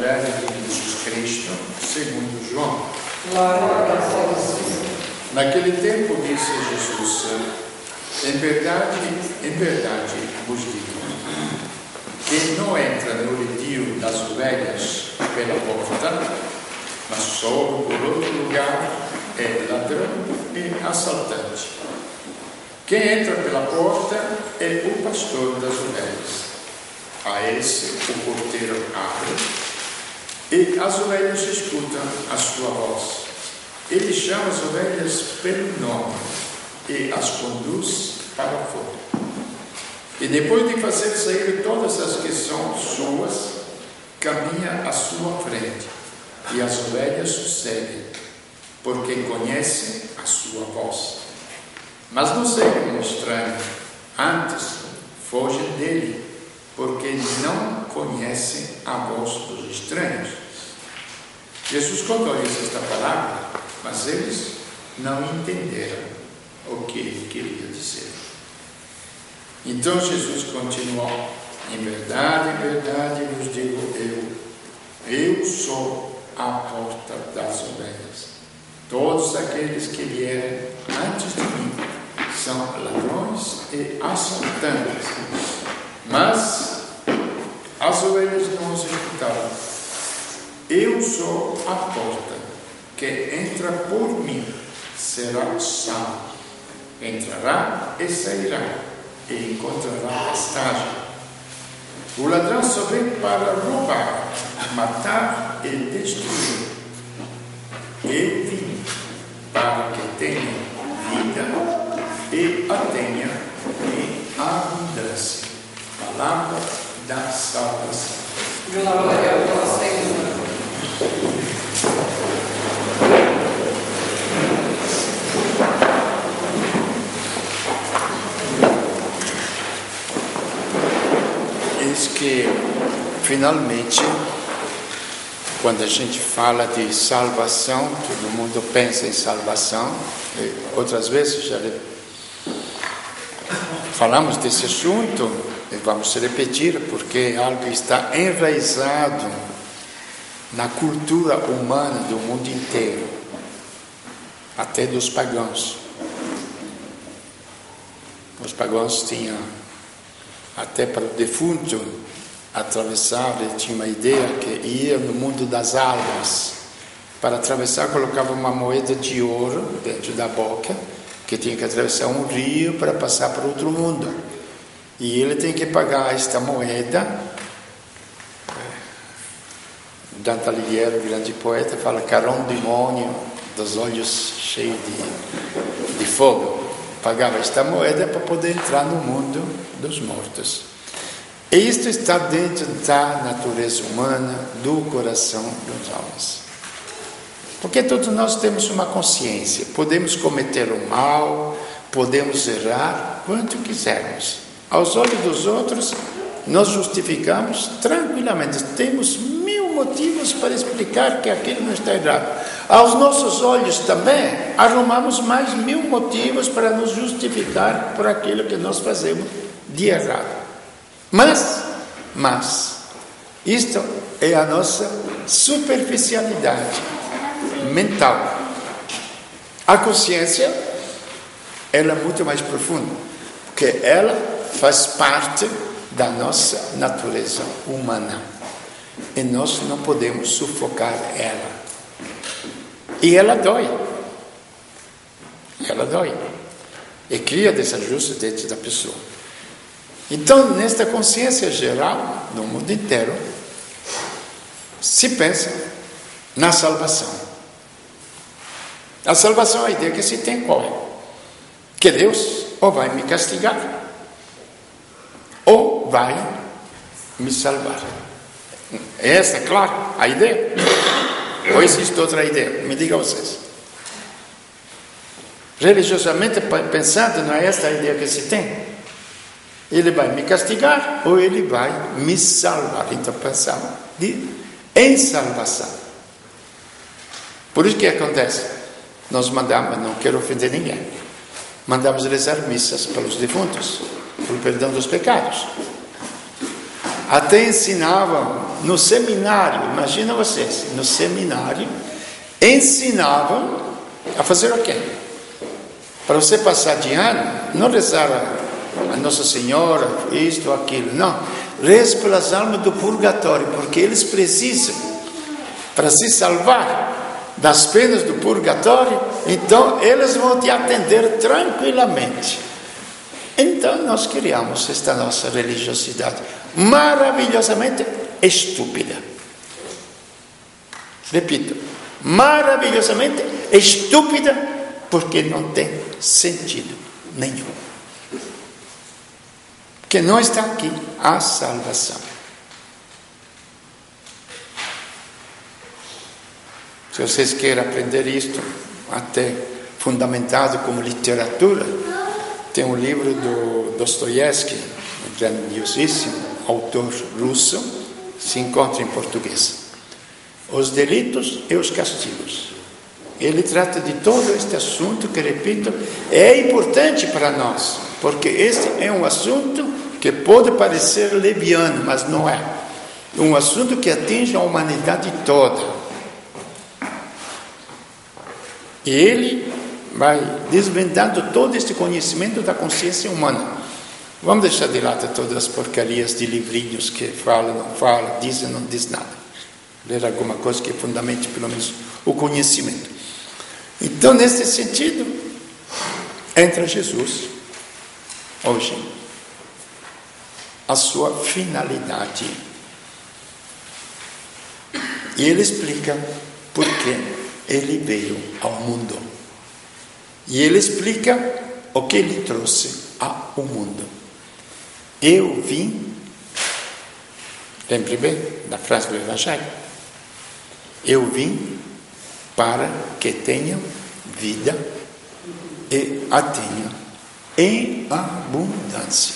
Evangelho de Jesus Cristo, segundo João. Glória a Deus. Naquele tempo disse Jesus: em verdade vos digo, quem não entra no redil das ovelhas pela porta, mas sobe por outro lugar, é ladrão e assaltante. Quem entra pela porta é o pastor das ovelhas. A esse o porteiro abre, e as ovelhas escutam a sua voz. Ele chama as ovelhas pelo nome e as conduz para fora. E depois de fazer sair todas as que são suas, caminha à sua frente, e as ovelhas o seguem, porque conhecem a sua voz. Mas não seguem o estranho, antes fogem dele, porque não conhecem a voz dos estranhos. Jesus contou-lhes esta palavra, mas eles não entenderam o que ele queria dizer. Então Jesus continuou: em verdade vos digo eu sou a porta das ovelhas. Todos aqueles que vierem antes de mim são ladrões e assaltantes, mas as ovelhas não os escutaram. Eu sou a porta, que entra por mim será salvo. Entrará e sairá, e encontrará pastagem. O ladrão só vem para roubar, matar e destruir. Eu vim para que tenha vida e a tenha em abundância. Palavra da salvação. Glória a Deus, Senhor. Eis que, finalmente, quando a gente fala de salvação, todo mundo pensa em salvação. E outras vezes já falamos desse assunto e vamos repetir, porque é algo que está enraizado na cultura humana do mundo inteiro, até dos pagãos. Os pagãos tinham, até para o defunto atravessar, ele tinha uma ideia que ia no mundo das almas. Para atravessar, colocava uma moeda de ouro dentro da boca, que tinha que atravessar um rio para passar para outro mundo. E ele tem que pagar esta moeda. Dante Alighieri, grande poeta, fala que era um demônio dos olhos cheios de fogo. Pagava esta moeda para poder entrar no mundo dos mortos. E isto está dentro da natureza humana, do coração dos homens. Porque todos nós temos uma consciência. Podemos cometer o mal, podemos errar quanto quisermos. Aos olhos dos outros, nós justificamos tranquilamente. Temos 1000 motivos para explicar que aquilo não está errado. Aos nossos olhos também, arrumamos mais 1000 motivos para nos justificar por aquilo que nós fazemos de errado. Mas, isto é a nossa superficialidade mental. A consciência, ela é muito mais profunda, porque ela faz parte da nossa natureza humana. E nós não podemos sufocar ela. E ela dói. Ela dói. E cria desajuste dentro da pessoa. Então, nesta consciência geral, no mundo inteiro, se pensa na salvação. A salvação é a ideia que se tem qual é? Que Deus ou vai me castigar, ou vai me salvar. Essa é, claro, a ideia? Ou existe outra ideia? Me digam vocês. Religiosamente pensando, não é esta a ideia que se tem? Ele vai me castigar ou ele vai me salvar. Então pensamos em salvação. Por isso que acontece? Nós mandamos, não quero ofender ninguém, mandamos rezar missas pelos defuntos, pelo perdão dos pecados. até ensinavam no seminário, imagina vocês, no seminário, ensinavam a fazer o quê? Para você passar de ano, não rezar a Nossa Senhora, isto ou aquilo, não. Reze pelas almas do purgatório, porque eles precisam, para se salvar das penas do purgatório, então eles vão te atender tranquilamente. Então nós criamos esta nossa religiosidade maravilhosamente estúpida. Repito, maravilhosamente estúpida, porque não tem sentido nenhum. Que não está aqui a salvação. Se vocês querem aprender isto, até fundamentado como literatura, tem um livro do Dostoiévski, um grandiosíssimo autor russo, se encontra em português. Os delitos e os castigos. Ele trata de todo este assunto que, repito, é importante para nós, porque este é um assunto que pode parecer leviano, mas não é. É um assunto que atinge a humanidade toda. E ele vai desvendando todo este conhecimento da consciência humana. Vamos deixar de lado todas as porcarias de livrinhos que falam, não falam, dizem, não diz nada. Ler alguma coisa que fundamente, pelo menos, o conhecimento. Então, nesse sentido, entra Jesus, hoje, a sua finalidade. E ele explica por que ele veio ao mundo. E ele explica o que ele trouxe ao mundo. Eu vim, lembre bem da frase do Evangelho, eu vim para que tenham vida e a tenham em abundância.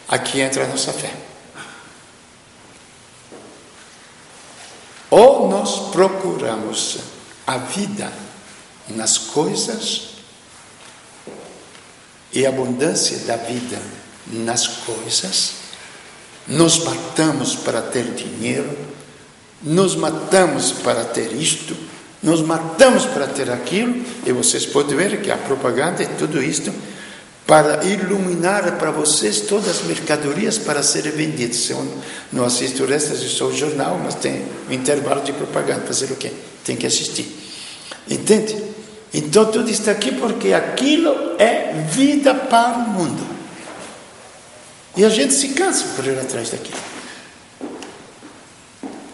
Aqui entra a nossa fé. Ou nós procuramos a vida nas coisas e a abundância da vida nas coisas, nos matamos para ter dinheiro, nos matamos para ter isto, nos matamos para ter aquilo, e vocês podem ver que a propaganda é tudo isto para iluminar para vocês todas as mercadorias para serem vendidas. Eu não assisto o resto, eu sou o jornal, mas tem um intervalo de propaganda. Fazer o quê? Tem que assistir. Entende? Então tudo está aqui porque aquilo é vida para o mundo. E a gente se cansa por ir atrás daquilo.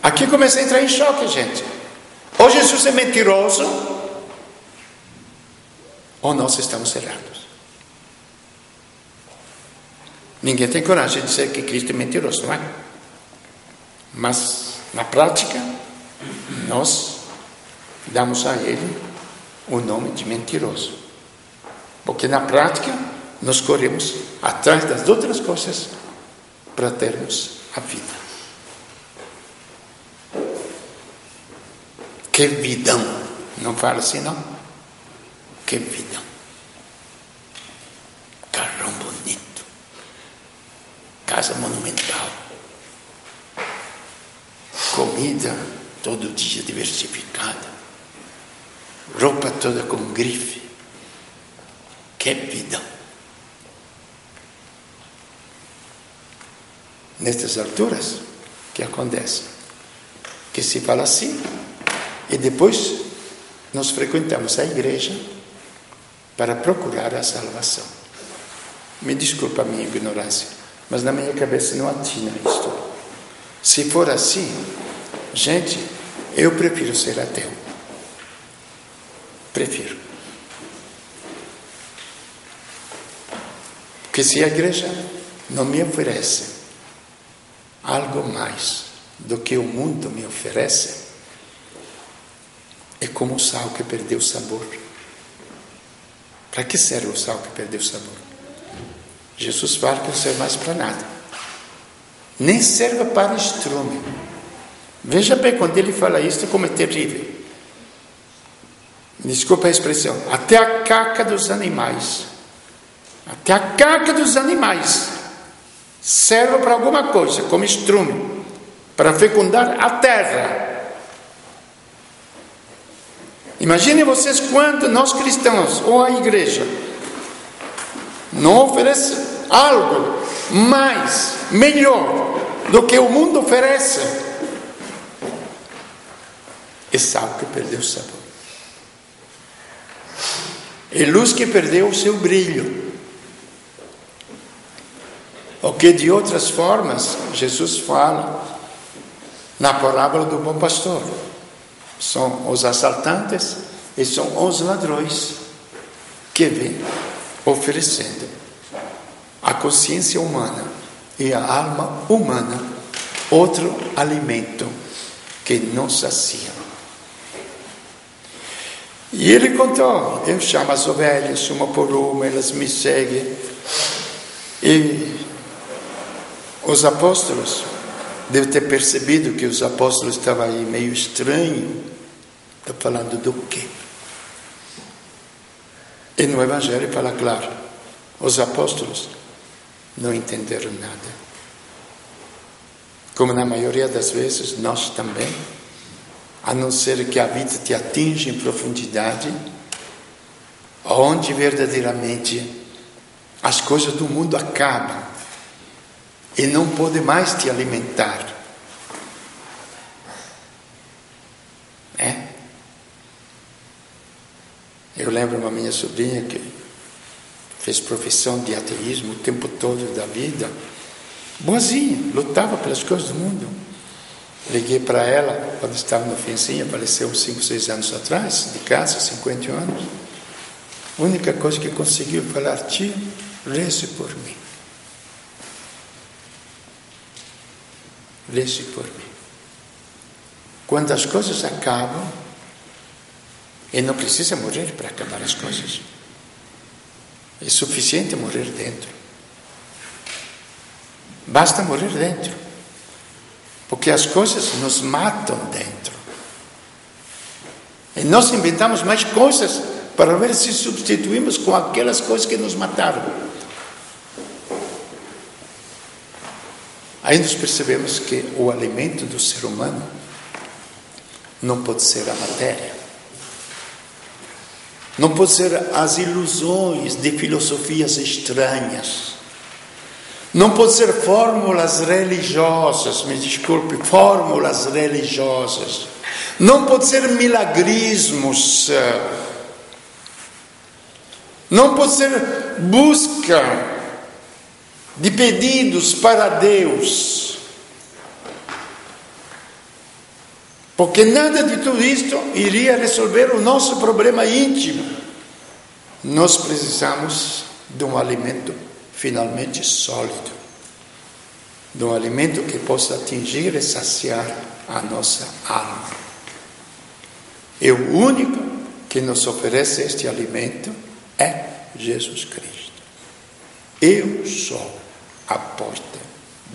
Aqui começa a entrar em choque, gente. Ou Jesus é mentiroso, ou nós estamos errados. Ninguém tem coragem de dizer que Cristo é mentiroso, não é? Mas, na prática, nós damos a ele o nome de mentiroso. Porque, na prática, nós corremos atrás das outras coisas para termos a vida. Que vidão! Não fala assim, não? Que vidão! Carrão bonito. Casa monumental, comida todo dia diversificada, roupa toda com grife. Que vida! Nestas alturas, o que acontece? Que se fala assim, e depois nós frequentamos a igreja para procurar a salvação. Me desculpa a minha ignorância, mas na minha cabeça não atina isto. Se for assim, gente, eu prefiro ser ateu. Prefiro. Porque se a igreja não me oferece algo mais do que o mundo me oferece, é como o sal que perdeu o sabor. Para que serve o sal que perdeu o sabor? Jesus fala que não serve mais para nada. Nem serve para estrume. Veja bem, quando ele fala isso, como é terrível. Desculpa a expressão. Até a caca dos animais. Até a caca dos animais serve para alguma coisa, como estrume, para fecundar a terra. Imaginem vocês quando nós cristãos, ou a igreja, não oferece algo mais, melhor do que o mundo oferece. É sal que perdeu o sabor. É luz que perdeu o seu brilho. O que de outras formas Jesus fala na parábola do bom pastor. São os assaltantes e são os ladrões que vêm oferecendo a consciência humana e a alma humana outro alimento que não sacia. E ele contou: eu chamo as ovelhas uma por uma, elas me seguem. E os apóstolos devem ter percebido que os apóstolos estavam aí meio estranhos. Está falando do quê? E no Evangelho fala claro: os apóstolos não entenderam nada. Como na maioria das vezes, nós também, a não ser que a vida te atinja em profundidade, onde verdadeiramente as coisas do mundo acabam e não pode mais te alimentar. Eu lembro uma minha sobrinha que fez profissão de ateísmo o tempo todo da vida, boazinha, lutava pelas coisas do mundo. Liguei para ela quando estava no finzinho, faleceu uns 5, 6 anos atrás, de casa, 50 anos. A única coisa que conseguiu falar: tia, reze por mim. Reze por mim. Quando as coisas acabam, e não precisa morrer para acabar as coisas. É suficiente morrer dentro. Basta morrer dentro. Porque as coisas nos matam dentro. E nós inventamos mais coisas para ver se substituímos com aquelas coisas que nos mataram. Aí nós percebemos que o alimento do ser humano não pode ser a matéria. Não pode ser as ilusões de filosofias estranhas. Não pode ser fórmulas religiosas, me desculpe, fórmulas religiosas. Não pode ser milagrismos. Não pode ser busca de pedidos para Deus. Porque nada de tudo isto iria resolver o nosso problema íntimo. Nós precisamos de um alimento finalmente sólido, de um alimento que possa atingir e saciar a nossa alma. E o único que nos oferece este alimento é Jesus Cristo. Eu sou a porta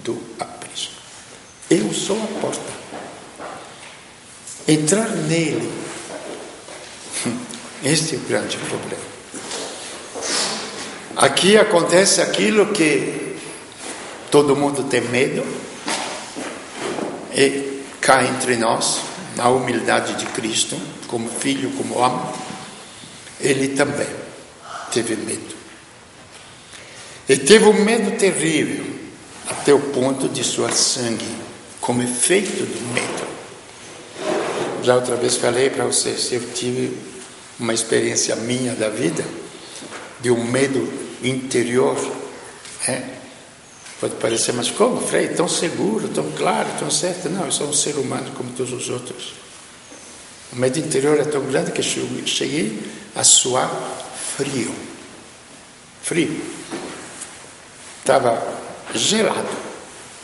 do aprisco. Eu sou a porta. Entrar nele, este é o grande problema. Aqui acontece aquilo que todo mundo tem medo e cai entre nós, na humildade de Cristo, como filho, como homem. Ele também teve medo. E teve um medo terrível, até o ponto de suar sangue, como efeito do medo. Já outra vez falei para vocês, eu tive uma experiência minha da vida, de um medo interior. Pode parecer, mas como, Frei? Tão seguro, tão claro, tão certo? Não, eu sou um ser humano como todos os outros. O medo interior é tão grande que eu cheguei a suar frio. Frio. Estava gelado.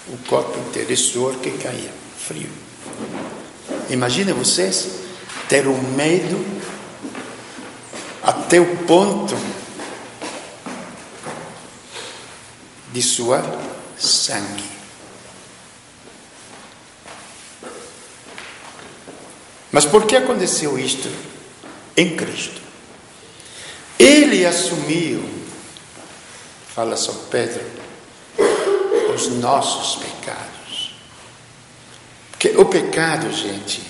O corpo inteiro, e suor que caía. Frio. Imaginem vocês ter um medo até o ponto de suar sangue. Mas por que aconteceu isto? Em Cristo. Ele assumiu, fala São Pedro, os nossos pecados. Porque o pecado, gente,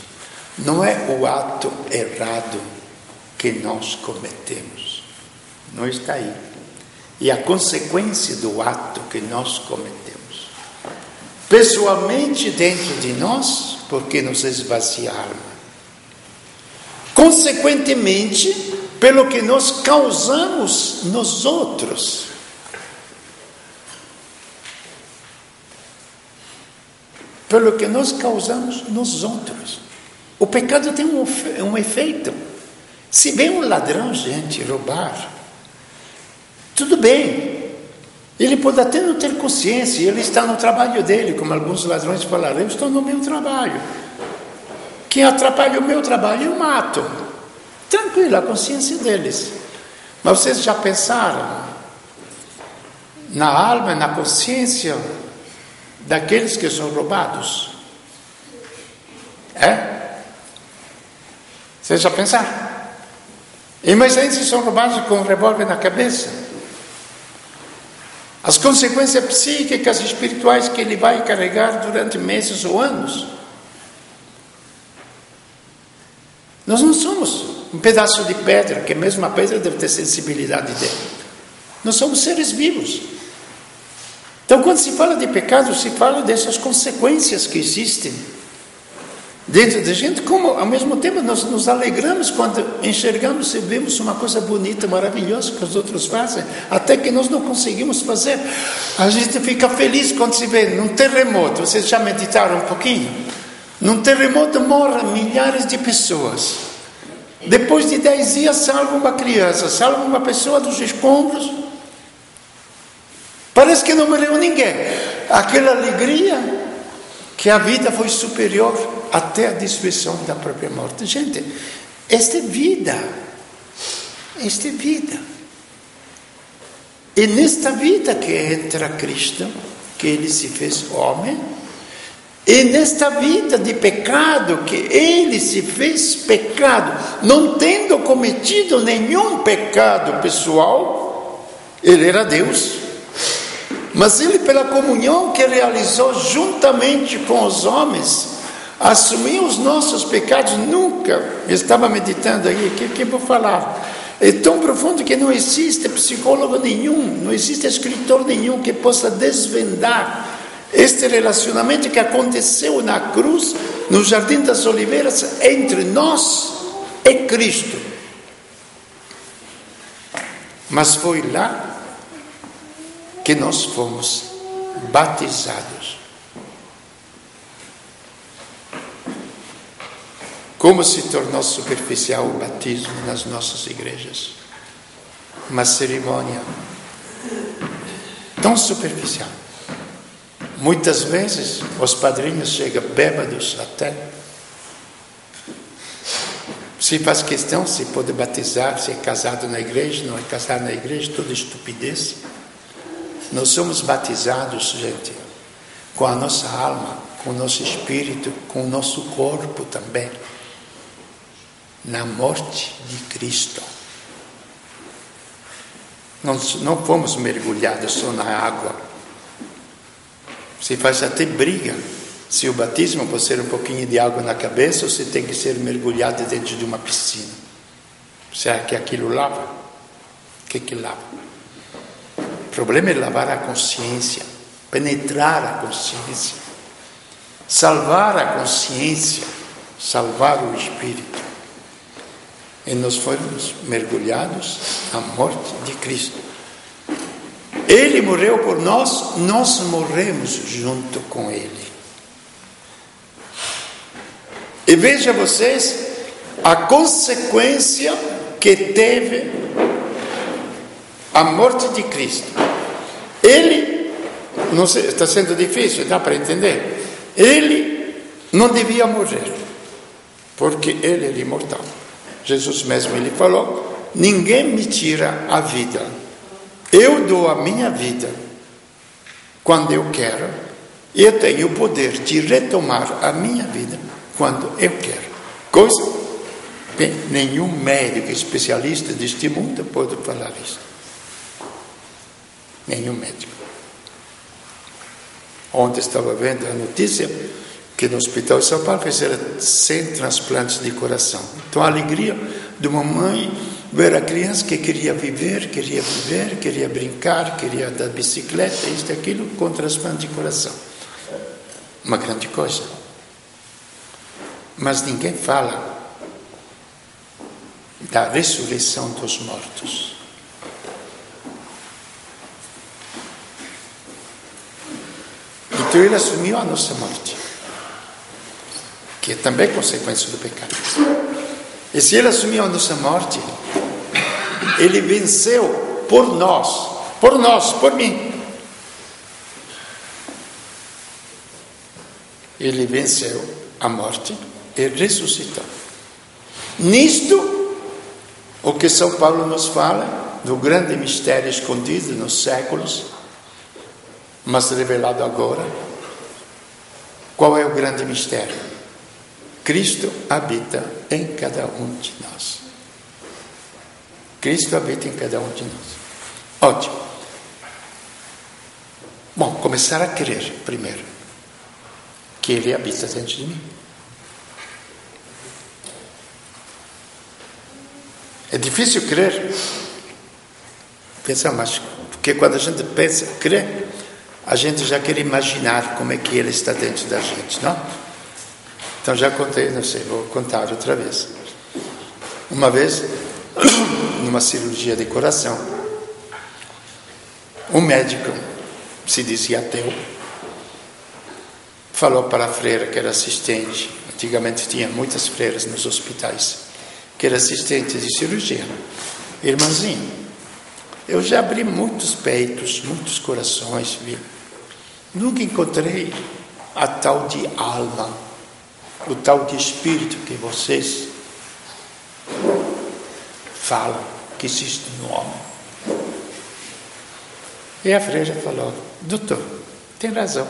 não é o ato errado que nós cometemos. Não está aí. E a consequência do ato que nós cometemos. Pessoalmente dentro de nós, porque nos esvazia a alma. Consequentemente, pelo que nós causamos nos outros. Pelo que nós causamos nos outros. O pecado tem um efeito. Se vem um ladrão, gente, roubar, tudo bem. Ele pode até não ter consciência, ele está no trabalho dele, como alguns ladrões falaram, eu estou no meu trabalho. Quem atrapalha o meu trabalho eu mato. Tranquilo, a consciência deles. Mas vocês já pensaram na alma, na consciência daqueles que são roubados? Vocês já pensaram? Imaginem se são roubados com um revólver na cabeça. As consequências psíquicas e espirituais que ele vai carregar durante meses ou anos. Nós não somos um pedaço de pedra, que mesmo a pedra deve ter sensibilidade dentro. Nós somos seres vivos. Então, quando se fala de pecado, se fala dessas consequências que existem dentro da gente, como ao mesmo tempo nós nos alegramos quando enxergamos e vemos uma coisa bonita, maravilhosa que os outros fazem, até que nós não conseguimos fazer. A gente fica feliz quando se vê num terremoto. Vocês já meditaram um pouquinho? Num terremoto morrem milhares de pessoas. Depois de 10 dias salva uma criança, salva uma pessoa dos escombros. Parece que não morreu ninguém. Aquela alegria que a vida foi superior até a destruição da própria morte. Gente, esta é vida. Esta é vida. E nesta vida que entra Cristo, que ele se fez homem, e nesta vida de pecado, que ele se fez pecado, não tendo cometido nenhum pecado pessoal, ele era Deus. Mas ele, pela comunhão que realizou juntamente com os homens, assumiu os nossos pecados. Nunca, eu estava meditando aí, o que eu vou falar? É tão profundo que não existe psicólogo nenhum, não existe escritor nenhum que possa desvendar este relacionamento que aconteceu na cruz, no Jardim das Oliveiras, entre nós e Cristo. Mas foi lá que nós fomos batizados. Como se tornou superficial o batismo nas nossas igrejas? Uma cerimônia tão superficial. Muitas vezes os padrinhos chegam bêbados até. Se faz questão, se pode batizar, se é casado na igreja, não é casado na igreja, toda estupidez. Nós somos batizados, gente, com a nossa alma, com o nosso espírito, com o nosso corpo também, na morte de Cristo. Não fomos mergulhados só na água. Se faz até briga. Se o batismo pode ser um pouquinho de água na cabeça, ou se tem que ser mergulhado dentro de uma piscina. Será que aquilo lava? O que lava? O problema é lavar a consciência, penetrar a consciência, salvar a consciência, salvar o espírito. E nós fomos mergulhados na morte de Cristo. Ele morreu por nós, nós morremos junto com ele. E veja vocês a consequência que teve a morte de Cristo. Ele, não sei, está sendo difícil, dá para entender? Ele não devia morrer, porque ele era imortal. Jesus mesmo ele falou: ninguém me tira a vida. Eu dou a minha vida quando eu quero, e eu tenho o poder de retomar a minha vida quando eu quero. Coisa que nenhum médico especialista deste mundo pode falar isso. Nenhum médico. Ontem estava vendo a notícia que no Hospital de São Paulo fizeram 100 transplantes de coração. Então a alegria de uma mãe ver a criança que queria viver, queria brincar, queria dar bicicleta, isto e aquilo, com transplante de coração. Uma grande coisa. Mas ninguém fala da ressurreição dos mortos. Então ele assumiu a nossa morte, que é também consequência do pecado. E se ele assumiu a nossa morte, ele venceu por nós, por mim. Ele venceu a morte e ressuscitou. Nisto, o que São Paulo nos fala, do grande mistério escondido nos séculos, mas revelado agora. Qual é o grande mistério? Cristo habita em cada um de nós. Cristo habita em cada um de nós. Ótimo. Bom, começar a crer primeiro que Ele habita dentro de mim. É difícil crer. Pensar, mas porque quando a gente pensa, crer, a gente já quer imaginar como é que Ele está dentro da gente, não? Então já contei, não sei, vou contar outra vez. Uma vez, numa cirurgia de coração, um médico, se dizia ateu, falou para a freira que era assistente, antigamente tinha muitas freiras nos hospitais, que era assistente de cirurgia. Irmãzinho, eu já abri muitos peitos, muitos corações, viu? Nunca encontrei a tal de alma, o tal de espírito que vocês falam que existe no homem. E a freira falou: doutor, tem razão,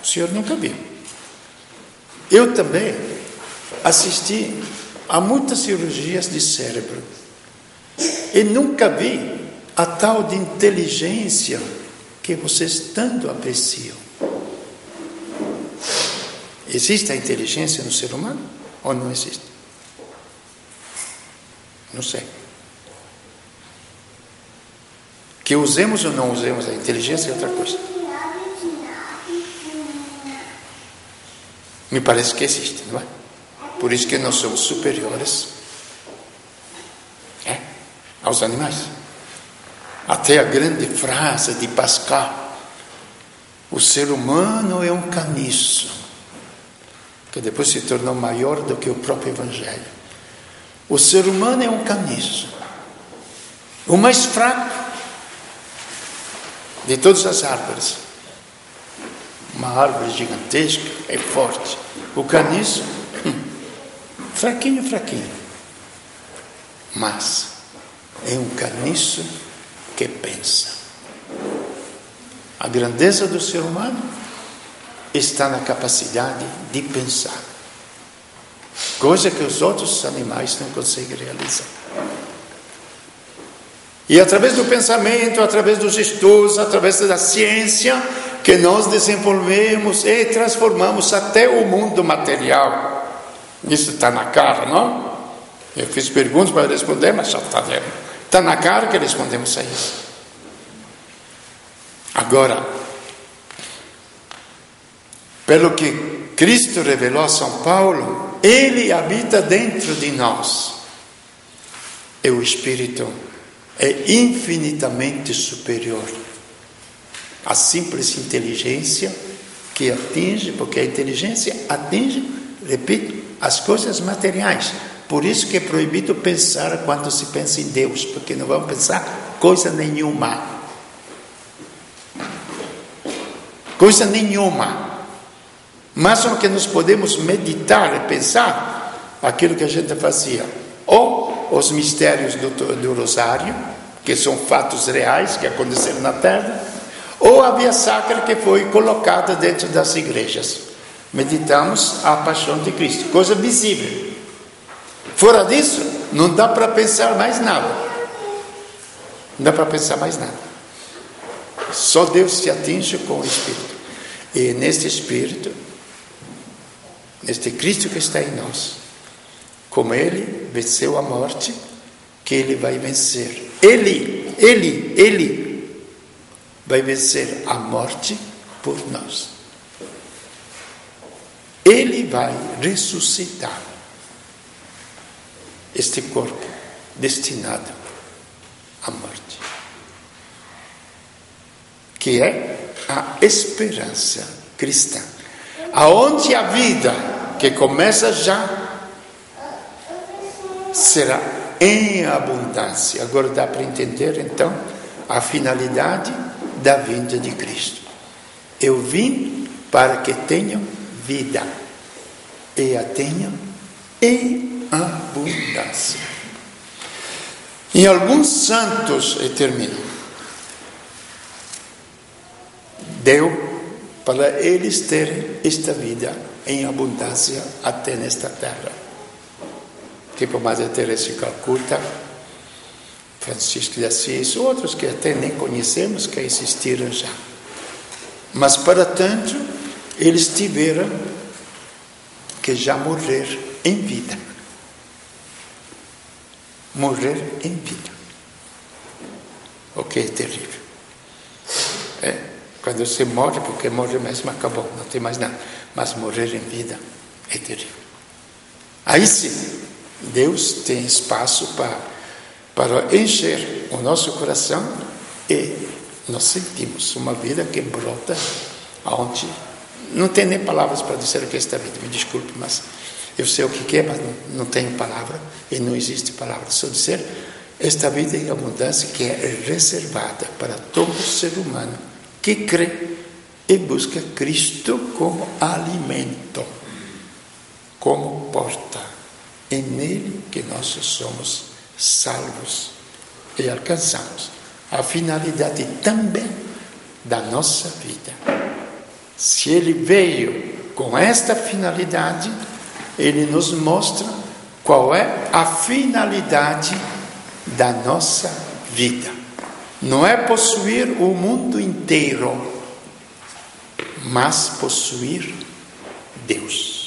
o senhor nunca viu. Eu também assisti a muitas cirurgias de cérebro e nunca vi a tal de inteligência que vocês tanto apreciam. Existe a inteligência no ser humano ou não existe? Não sei. Que usemos ou não usemos a inteligência é outra coisa. Me parece que existe, não é? Por isso que nós somos superiores aos animais. Até a grande frase de Pascal: o ser humano é um caniço, que depois se tornou maior do que o próprio Evangelho. O ser humano é um caniço, o mais fraco de todas as árvores. Uma árvore gigantesca é forte. O caniço, fraquinho, mas é um caniço que pensa. A grandeza do ser humano está na capacidade de pensar, coisa que os outros animais não conseguem realizar. E através do pensamento, através dos estudos, através da ciência, que nós desenvolvemos e transformamos até o mundo material. Isso está na cara, não? Eu fiz perguntas para responder, mas já está vendo. Está na cara que respondemos a isso. Agora, pelo que Cristo revelou a São Paulo, Ele habita dentro de nós. E o Espírito é infinitamente superior à simples inteligência que atinge, porque a inteligência atinge, repito, as coisas materiais. Por isso que é proibido pensar quando se pensa em Deus, porque não vamos pensar coisa nenhuma. Coisa nenhuma. Mas o que nós podemos meditar e pensar, aquilo que a gente fazia, ou os mistérios do Rosário, que são fatos reais que aconteceram na Terra, ou a via sacra que foi colocada dentro das igrejas. Meditamos a paixão de Cristo, coisa visível. Fora disso, não dá para pensar mais nada. Não dá para pensar mais nada. Só Deus se atinge com o Espírito. E neste Espírito, neste Cristo que está em nós, como Ele venceu a morte, que Ele vai vencer. Ele vai vencer a morte por nós. Ele vai ressuscitar este corpo destinado à morte, que é a esperança cristã, aonde a vida que começa já será em abundância. Agora dá para entender então a finalidade da vinda de Cristo. Eu vim para que tenham vida e a tenham em abundância. Em alguns santos, e termino, deu para eles terem esta vida em abundância até nesta terra. Tipo Madre Teresa de Calcutá, Francisco de Assis, outros que até nem conhecemos, que existiram já. Mas para tanto, eles tiveram que já morrer em vida. Morrer em vida. O que é terrível. Quando você morre, porque morre mesmo, acabou, não tem mais nada. Mas morrer em vida é terrível. Aí sim, Deus tem espaço para encher o nosso coração e nós sentimos uma vida que brota onde não tem nem palavras para dizer o que é esta vida. Me desculpe, mas eu sei o que é, mas não tenho palavra e não existe palavra. Só dizer esta vida em abundância que é reservada para todo ser humano que crê e busca Cristo como alimento, como porta. É nele que nós somos salvos e alcançamos a finalidade também da nossa vida. Se ele veio com esta finalidade, ele nos mostra qual é a finalidade da nossa vida. Não é possuir o mundo inteiro, mas possuir Deus.